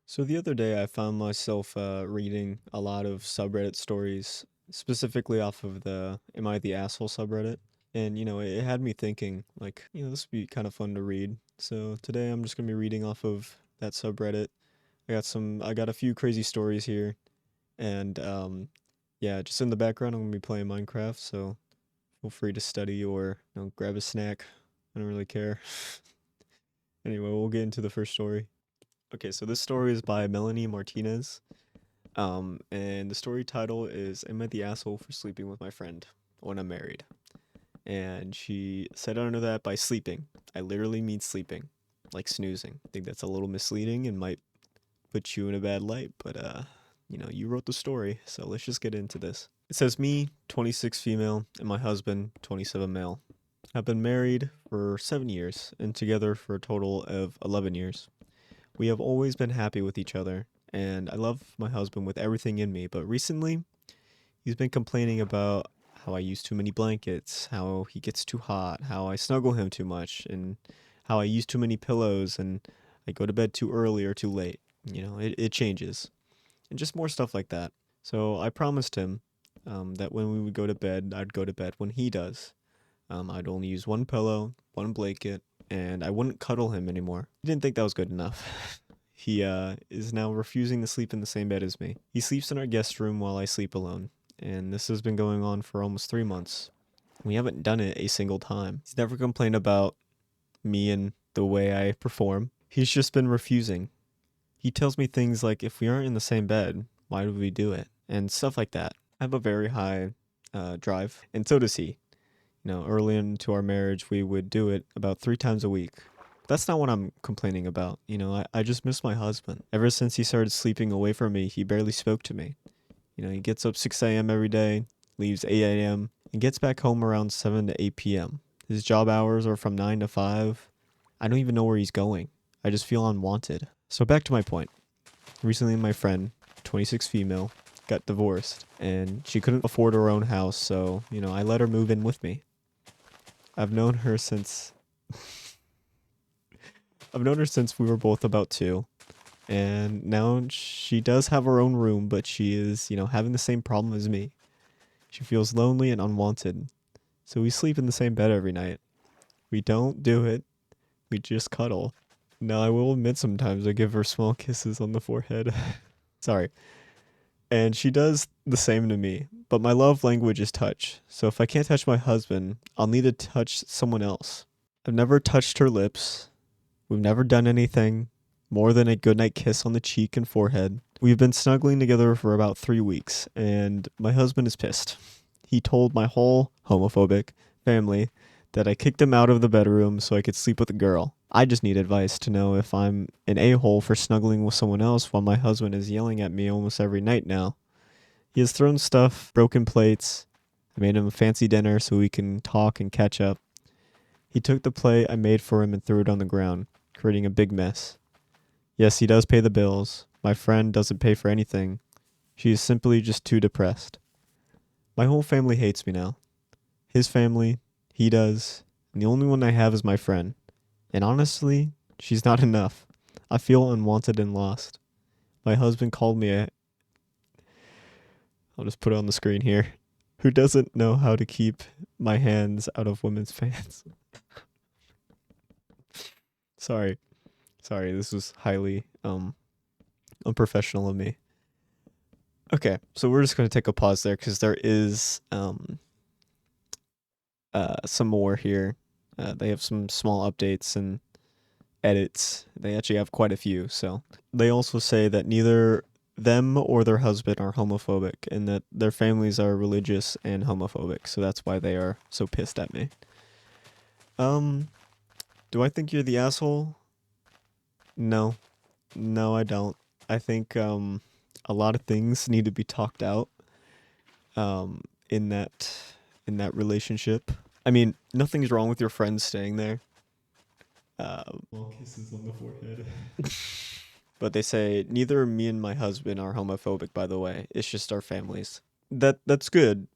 So the other day, I found myself reading a lot of subreddit stories, specifically off of the "Am I the Asshole" subreddit, and it had me thinking, like, this would be kind of fun to read. So today, I'm just gonna be reading off of that subreddit. I got a few crazy stories here, and yeah, just in the background, I'm gonna be playing Minecraft. So feel free to study or grab a snack. I don't really care. Anyway, we'll get into the first story. Okay, so this story is by Melanie Martinez. And the story title is "Am I the Asshole for Sleeping with My Friend When I'm Married?" And she said under that by sleeping. I literally mean sleeping, like snoozing. I think that's a little misleading and might put you in a bad light, but you wrote the story, so let's just get into this. It says me, 26 female, and my husband, 27 male. Have been married for 7 years and together for a total of 11 years. We have always been happy with each other, and I love my husband with everything in me, but recently he's been complaining about how I use too many blankets, how he gets too hot, how I snuggle him too much, and how I use too many pillows and I go to bed too early or too late. It changes. And just more stuff like that. So I promised him that when we would go to bed, I'd go to bed when he does. I'd only use one pillow, one blanket, and I wouldn't cuddle him anymore. He didn't think that was good enough. He is now refusing to sleep in the same bed as me. He sleeps in our guest room while I sleep alone, and this has been going on for almost 3 months. We haven't done it a single time. He's never complained about me and the way I perform. He's just been refusing. He tells me things like, if we aren't in the same bed, why do we do it? And stuff like that. I have a very high drive, and so does he. Early into our marriage, we would do it about 3 times a week. That's not what I'm complaining about. I just miss my husband. Ever since he started sleeping away from me, he barely spoke to me. He gets up 6 a.m. every day, leaves 8 a.m., and gets back home around 7 to 8 p.m. His job hours are from 9 to 5. I don't even know where he's going. I just feel unwanted. So back to my point. Recently, my friend, 26 female, got divorced, and she couldn't afford her own house, so, I let her move in with me. I've known her since I've known her since we were both about 2. And now she does have her own room, but she is, having the same problem as me. She feels lonely and unwanted. So we sleep in the same bed every night. We don't do it. We just cuddle. Now I will admit sometimes I give her small kisses on the forehead. Sorry. And she does the same to me. But my love language is touch. So if I can't touch my husband, I'll need to touch someone else. I've never touched her lips. We've never done anything more than a goodnight kiss on the cheek and forehead. We've been snuggling together for about 3 weeks, and my husband is pissed. He told my whole homophobic family that I kicked him out of the bedroom so I could sleep with a girl. I just need advice to know if I'm an a-hole for snuggling with someone else while my husband is yelling at me almost every night now. He has thrown stuff, broken plates. I made him a fancy dinner so we can talk and catch up. He took the plate I made for him and threw it on the ground, creating a big mess. Yes, he does pay the bills. My friend doesn't pay for anything. She is simply just too depressed. My whole family hates me now. His family, he does, and the only one I have is my friend. And honestly, she's not enough. I feel unwanted and lost. My husband called me a. I'll just put it on the screen here. Who doesn't know how to keep my hands out of women's pants? Sorry. Sorry, this was highly unprofessional of me. Okay, so we're just going to take a pause there because there is some more here. They have some small updates and edits. They actually have quite a few. So they also say that neither them or their husband are homophobic and that their families are religious and homophobic. So that's why they are so pissed at me. Um, do I think you're the asshole? No. No, I don't. I think a lot of things need to be talked out um in that relationship. I mean, nothing's wrong with your friends staying there. Well, kisses on the forehead. But they say neither me and my husband are homophobic, by the way. It's just our families. That's good.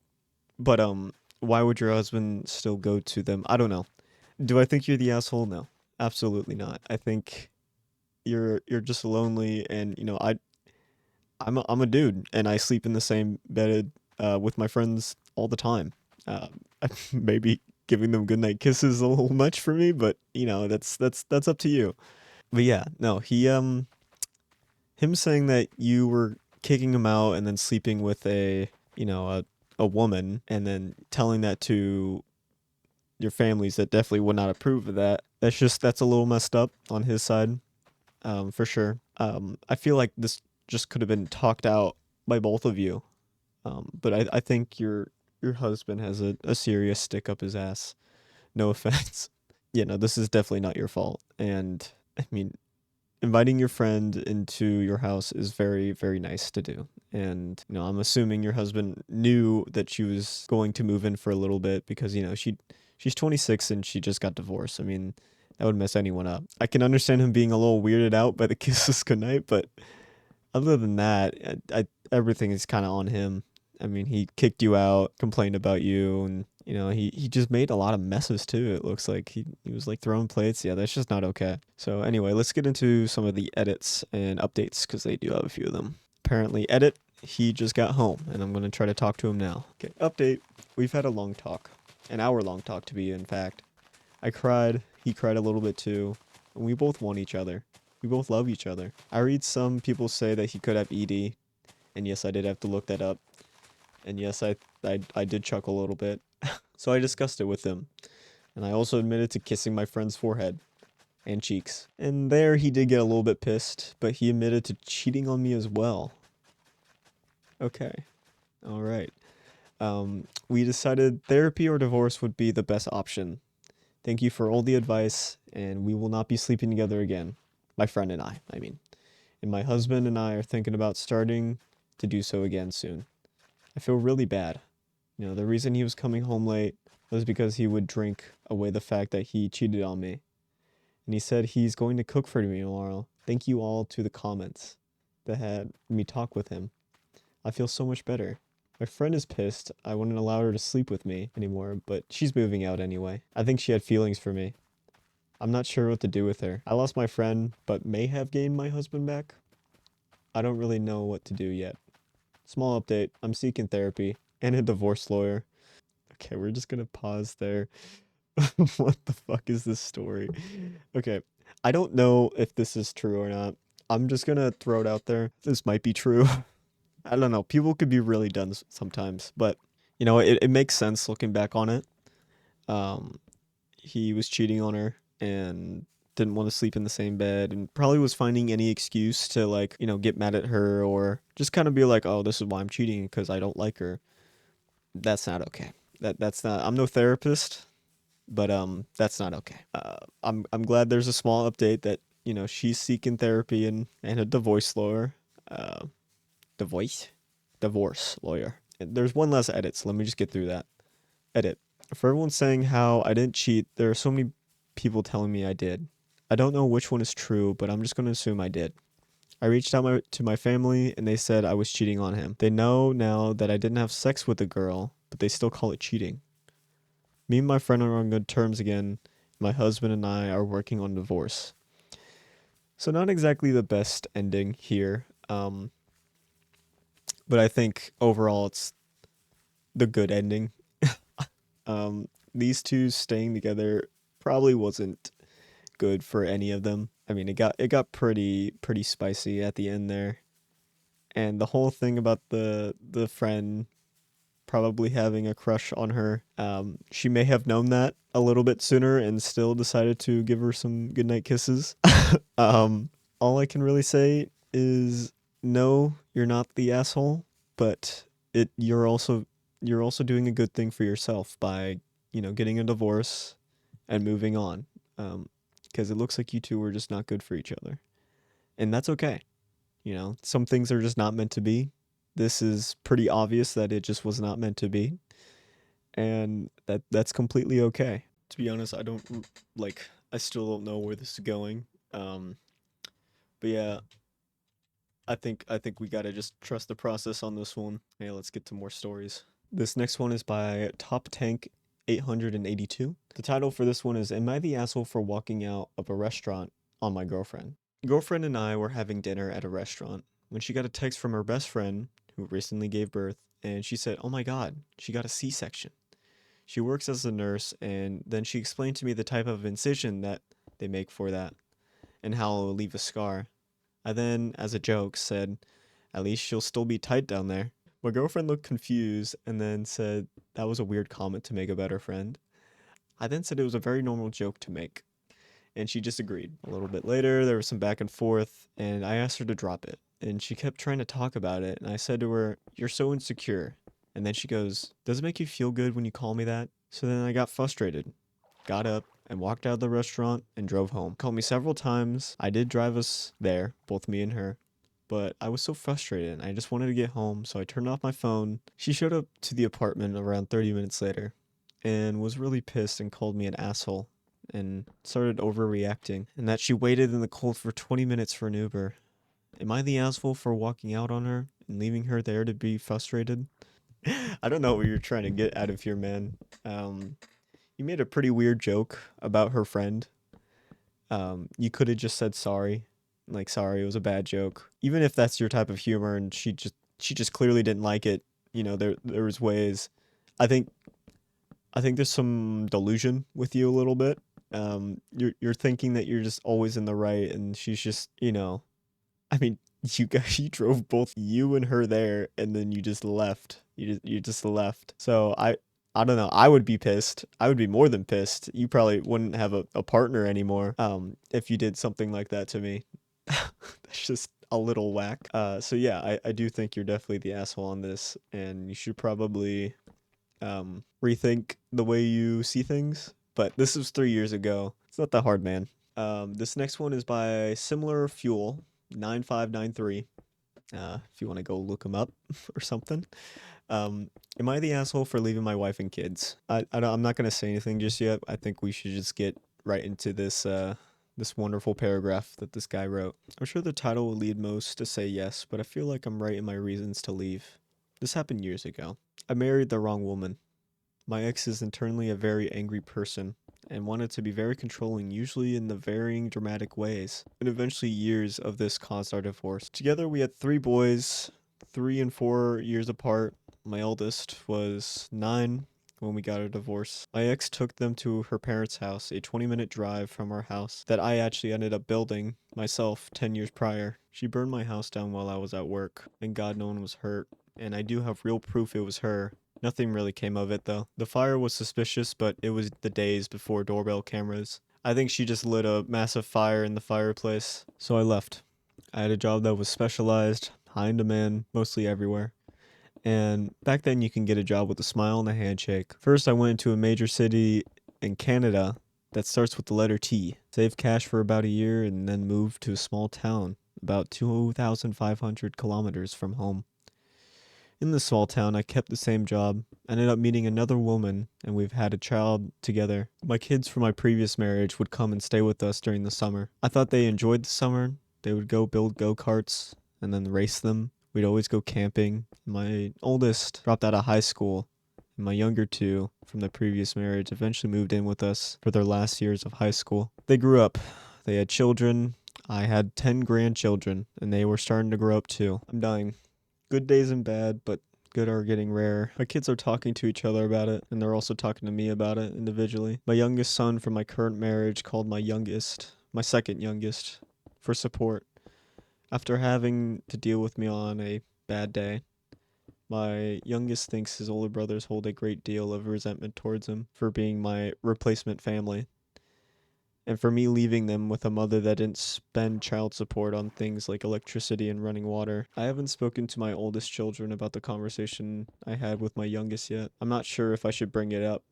But why would your husband still go to them? I don't know. Do I think you're the asshole? No. Absolutely not. I think you're just lonely, and I'm a dude, and I sleep in the same bed with my friends all the time. Maybe giving them goodnight kisses is a little much for me, but that's up to you. But yeah, no, him saying that you were kicking him out and then sleeping with a woman, and then telling that to your families that definitely would not approve of that. That's a little messed up on his side, for sure. I feel like this just could have been talked out by both of you. But I think your husband has a serious stick up his ass. No offense. Yeah, no, this is definitely not your fault. And I mean, inviting your friend into your house is very, very nice to do. And I'm assuming your husband knew that she was going to move in for a little bit because she's 26 and she just got divorced. I mean, that would mess anyone up. I can understand him being a little weirded out by the kisses goodnight, but other than that, everything is kind of on him. I mean, he kicked you out, complained about you, and he just made a lot of messes too. It looks like he was like throwing plates. Yeah, that's just not okay. So anyway, let's get into some of the edits and updates because they do have a few of them. Apparently, edit. He just got home, and I'm gonna try to talk to him now. Okay, update. We've had a long talk, an hour long talk to be in fact. I cried. He cried a little bit too, and we both want each other. We both love each other. I read some people say that he could have ED, and yes, I did have to look that up. And yes, I did chuckle a little bit. So I discussed it with him, and I also admitted to kissing my friend's forehead and cheeks. And there he did get a little bit pissed, but he admitted to cheating on me as well. Okay, all right. We decided therapy or divorce would be the best option. Thank you for all the advice, and we will not be sleeping together again. My friend and I mean. And my husband and I are thinking about starting to do so again soon. I feel really bad. The reason he was coming home late was because he would drink away the fact that he cheated on me. And he said he's going to cook for me tomorrow. Thank you all to the comments that had me talk with him. I feel so much better. My friend is pissed. I wouldn't allow her to sleep with me anymore, but she's moving out anyway. I think she had feelings for me. I'm not sure what to do with her. I lost my friend, but may have gained my husband back. I don't really know what to do yet. Small update, I'm seeking therapy and a divorce lawyer. Okay, we're just gonna pause there. What the fuck is this story? Okay, I don't know if this is true or not. I'm just gonna throw it out there. This might be true. I don't know. People could be really dumb sometimes, but it makes sense looking back on it. Um, he was cheating on her and didn't want to sleep in the same bed and probably was finding any excuse to like, get mad at her or just kind of be like, "Oh, this is why I'm cheating because I don't like her." That's not okay. That's not I'm no therapist, but that's not okay. I'm glad there's a small update that, she's seeking therapy and a divorce lawyer. Uh divorce divorce lawyer. And there's one less edit, so let me just get through that. Edit. For everyone saying how I didn't cheat, there are so many people telling me I did. I don't know which one is true, but I'm just going to assume I did. I reached out to my family and they said I was cheating on him. They know now that I didn't have sex with the girl, but they still call it cheating. Me and my friend are on good terms again. My husband and I are working on divorce. So not exactly the best ending here. But I think overall it's the good ending. These two staying together probably wasn't good for any of them. I mean, it got pretty spicy at the end there. And the whole thing about the friend probably having a crush on her, she may have known that a little bit sooner and still decided to give her some goodnight kisses. um, all I can really say is no, you're not the asshole, but you're also doing a good thing for yourself by getting a divorce and moving on. Because it looks like you two were just not good for each other, and that's okay. Some things are just not meant to be. This is pretty obvious that it just was not meant to be, and that's completely okay. To be honest, I don't like. I still don't know where this is going. Um, but yeah, I think we gotta just trust the process on this one. Hey, let's get to more stories. This next one is by Top Tank 882. The title for this one is "Am I the asshole for walking out of a restaurant on my girlfriend?" Girlfriend and I were having dinner at a restaurant when she got a text from her best friend who recently gave birth, and she said, "Oh my God, she got a C-section." She works as a nurse, and then she explained to me the type of incision that they make for that and how it'll leave a scar. I then, as a joke, said, "At least she'll still be tight down there." My girlfriend looked confused and then said that was a weird comment to make about her friend. I then said it was a very normal joke to make, and she disagreed. A little bit later, there was some back and forth, and I asked her to drop it. And she kept trying to talk about it, and I said to her, "You're so insecure." And then she goes, "Does it make you feel good when you call me that?" So then I got frustrated, got up, and walked out of the restaurant and drove home. Called me several times. I did drive us there, both me and her. But I was so frustrated and I just wanted to get home, so I turned off my phone. She showed up to the apartment around 30 minutes later and was really pissed and called me an asshole and started overreacting, and that she waited in the cold for 20 minutes for an Uber. Am I the asshole for walking out on her and leaving her there to be frustrated? I don't know what you're trying to get out of here, man. You made a pretty weird joke about her friend. You could have just said sorry, like sorry, it was a bad joke. Even if that's your type of humor, and she just clearly didn't like it. There was ways. I think I think there's some delusion with you a little bit. You're thinking that you're just always in the right, and she's just, I mean, you drove both you and her there, and then you just left. You just left. So I don't know. I would be pissed. I would be more than pissed. You probably wouldn't have a partner anymore. If you did something like that to me. That's just a little whack. So yeah, I do think you're definitely the asshole on this, and you should probably rethink the way you see things. But this was 3 years ago. It's not that hard, man. This next one is by Similar Fuel 9593. If you want to go look them up or something. Am I the asshole for leaving my wife and kids? I'm not gonna say anything just yet. I think we should just get right into this wonderful paragraph that this guy wrote. I'm sure the title will lead most to say yes, but I feel like I'm right in my reasons to leave. This happened years ago. I married the wrong woman. My ex is internally a very angry person and wanted to be very controlling, usually in the varying dramatic ways. And eventually, years of this caused our divorce. Together, we had 3 boys, 3 and 4 years apart. My eldest was 9 when we got a divorce. My ex took them to her parents' house, a 20-minute drive from our house that I actually ended up building myself 10 years prior. She burned my house down while I was at work. Thank God no one was hurt. And I do have real proof it was her. Nothing really came of it though. The fire was suspicious, but it was the days before doorbell cameras. I think she just lit a massive fire in the fireplace. So I left. I had a job that was specialized, high in demand, mostly everywhere. And back then you can get a job with a smile and a handshake. First I went to a major city in Canada that starts with the letter T. Saved cash for about a year and then moved to a small town about 2,500 kilometers from home. In this small town, I kept the same job, ended up meeting another woman, and we've had a child together. My kids from my previous marriage would come and stay with us during the summer. I thought they enjoyed the summer. They would go build go-karts and then race them. We'd always go camping. My oldest dropped out of high school, and my younger two from the previous marriage eventually moved in with us for their last years of high school. They grew up. They had children. I had 10 grandchildren, and they were starting to grow up too. I'm dying. Good days and bad, but good are getting rare. My kids are talking to each other about it, and they're also talking to me about it individually. My youngest son from my current marriage called my second youngest, for support. After having to deal with me on a bad day, my youngest thinks his older brothers hold a great deal of resentment towards him for being my replacement family and for me leaving them with a mother that didn't spend child support on things like electricity and running water. I haven't spoken to my oldest children about the conversation I had with my youngest yet. I'm not sure if I should bring it up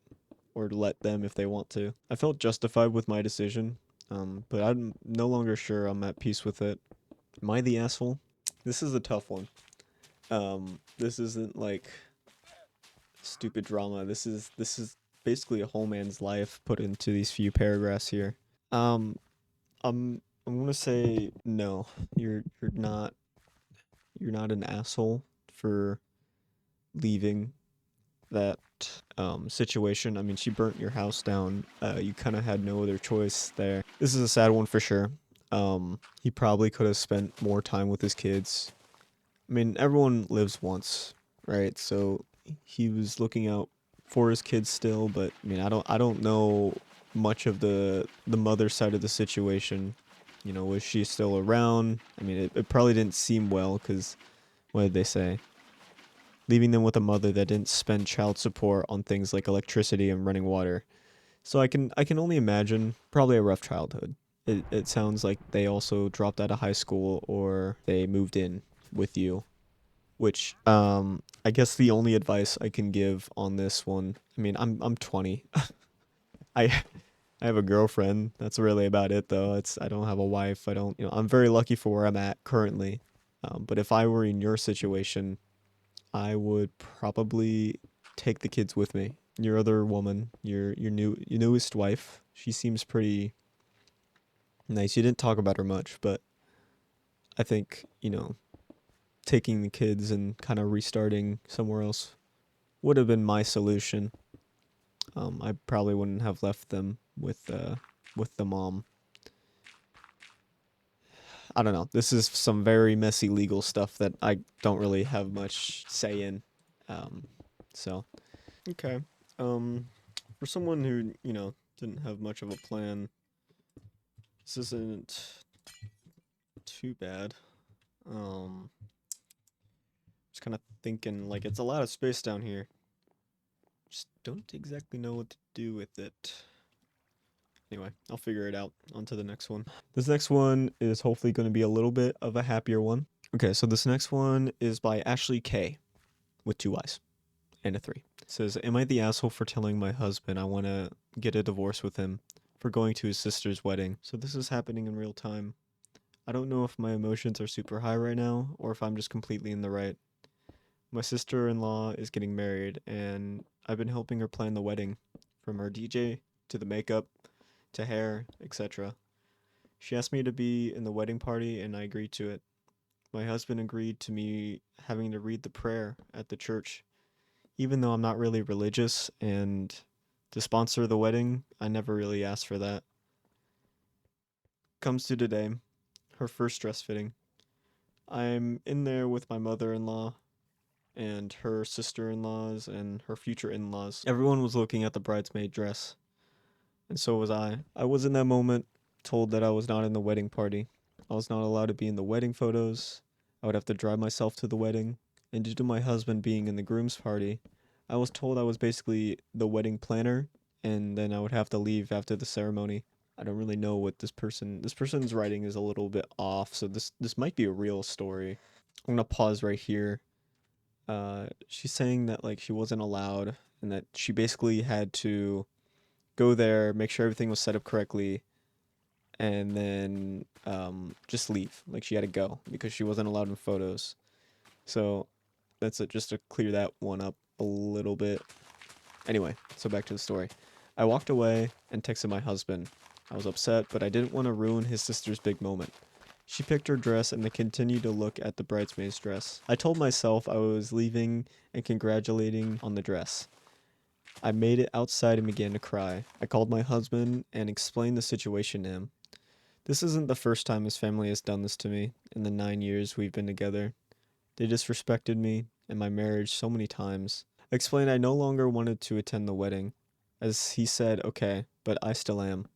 or let them if they want to. I felt justified with my decision, but I'm no longer sure I'm at peace with it. Am I the asshole? This is a tough one. This isn't like stupid drama. This is basically a whole man's life put into these few paragraphs here. Um, I'm gonna say no. You're not an asshole for leaving that situation. I mean, she burnt your house down. You kind of had no other choice there. This is a sad one for sure. He probably could have spent more time with his kids. I mean, everyone lives once, right? So he was looking out for his kids still, but I mean, I don't know much of the mother side of the situation. You know, was she still around? I mean, it probably didn't seem well because what did they say? Leaving them with a mother that didn't spend child support on things like electricity and running water. So I can only imagine probably a rough childhood. It sounds like they also dropped out of high school or they moved in with you, which I guess the only advice I can give on this one. I mean, I'm 20. I I have a girlfriend. That's really about it though. It's I don't have a wife. I don't, I'm very lucky for where I'm at currently. But if I were in your situation, I would probably take the kids with me. Your other woman, your newest wife, she seems pretty nice. You didn't talk about her much, but I think, taking the kids and kind of restarting somewhere else would have been my solution. I probably wouldn't have left them with the mom. I don't know. This is some very messy legal stuff that I don't really have much say in. Um, so okay. Um, for someone who didn't have much of a plan, this isn't too bad. Um, just kind of thinking like it's a lot of space down here. Just don't exactly know what to do with it. Anyway, I'll figure it out. On to the next one. This next one is hopefully going to be a little bit of a happier one. Okay, so this next one is by Ashley K with two Y's and a three. It says, "Am I the asshole for telling my husband I want to get a divorce with him for going to his sister's wedding?" So this is happening in real time. I don't know if my emotions are super high right now or if I'm just completely in the right. My sister-in-law is getting married and I've been helping her plan the wedding, from her DJ to the makeup to hair, etc. She asked me to be in the wedding party and I agreed to it. My husband agreed to me having to read the prayer at the church. Even though I'm not really religious and to sponsor the wedding, I never really asked for that. Comes to today, her first dress fitting. I'm in there with my mother in law and her sister in laws and her future in laws. Everyone was looking at the bridesmaid dress, and so was I. I was in that moment told that I was not in the wedding party. I was not allowed to be in the wedding photos. I would have to drive myself to the wedding. And due to my husband being in the groom's party, I was told I was basically the wedding planner and then I would have to leave after the ceremony. I don't really know what this person's writing is a little bit off, so this might be a real story. I'm gonna pause right here. She's saying that like she wasn't allowed and that she basically had to go there, make sure everything was set up correctly, and then just leave. Like she had to go because she wasn't allowed in photos. So that's it, just to clear that one up a little bit. Anyway, so back to the story. I walked away and texted my husband. I was upset, but I didn't want to ruin his sister's big moment. She picked her dress and then continued to look at the bridesmaid's dress. I told myself I was leaving and congratulating on the dress. I made it outside and began to cry. I called my husband and explained the situation to him. This isn't the first time his family has done this to me in the 9 years we've been together. They disrespected me and my marriage so many times. I explained I no longer wanted to attend the wedding, as he said, okay, but I still am.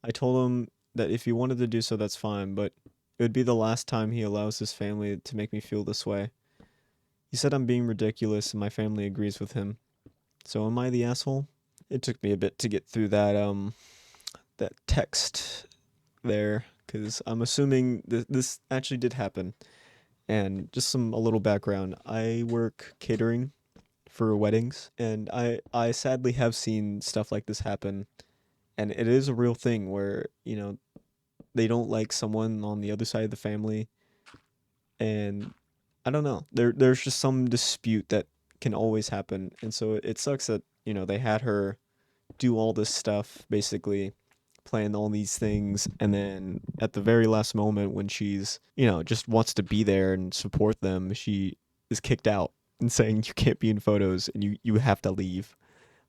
I told him that if he wanted to do so, that's fine, but it would be the last time he allows his family to make me feel this way. He said I'm being ridiculous and my family agrees with him. So am I the asshole? It took me a bit to get through that text there cuz I'm assuming this actually did happen. And just a little background. I work catering for weddings and I sadly have seen stuff like this happen, and it is a real thing where, they don't like someone on the other side of the family, and I don't know. There's just some dispute that can always happen. And so it sucks that, they had her do all this stuff, basically plan all these things, and then at the very last moment when she's, just wants to be there and support them, she is kicked out and saying you can't be in photos and you have to leave.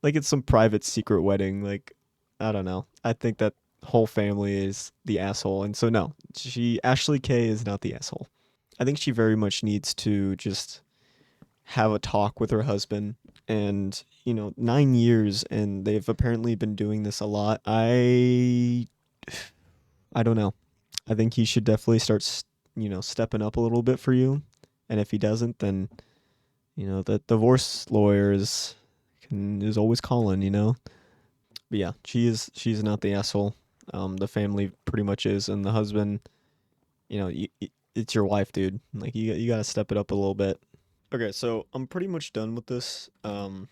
Like it's some private secret wedding. Like, I don't know. I think that whole family is the asshole. And so no, she Ashley K is not the asshole. I think she very much needs to just have a talk with her husband. And 9 years, and they've apparently been doing this a lot. I don't know. I think he should definitely start stepping up a little bit for you. And if he doesn't, then the divorce lawyer is always calling. But yeah, she's not the asshole. The family pretty much is, and the husband, it's your wife, dude. Like you got to step it up a little bit. Okay, so I'm pretty much done with this. At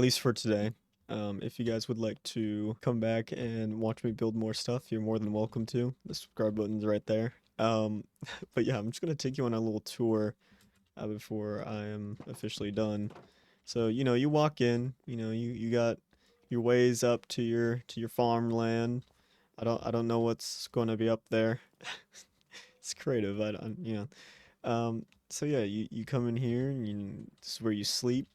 least for today. If you guys would like to come back and watch me build more stuff, you're more than welcome to. The subscribe button's right there. But yeah, I'm just gonna take you on a little tour before I am officially done. So you walk in, you got your ways up to your farmland. I don't know what's going to be up there. It's creative. I don't, So yeah, you come in here and this is where you sleep.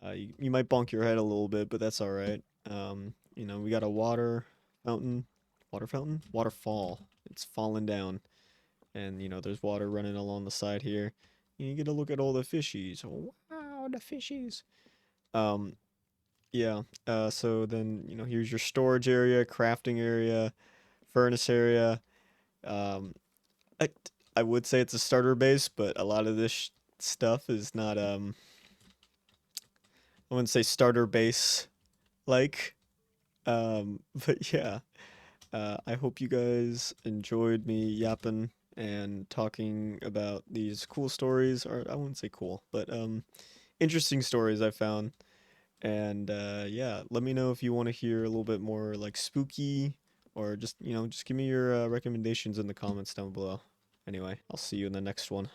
You might bonk your head a little bit, but that's all right. We got a fountain, waterfall. It's falling down, and there's water running along the side here. You get to look at all the fishies. Oh, wow, the fishies. Um, yeah. So then here's your storage area, crafting area, furnace area. Um, I I would say it's a starter base, but a lot of this stuff is not. I wouldn't say starter base like. But yeah. I hope you guys enjoyed me yapping and talking about these cool stories, or I wouldn't say cool, but interesting stories I found. And yeah, let me know if you want to hear a little bit more like spooky, or just give me your recommendations in the comments down below. Anyway, I'll see you in the next one.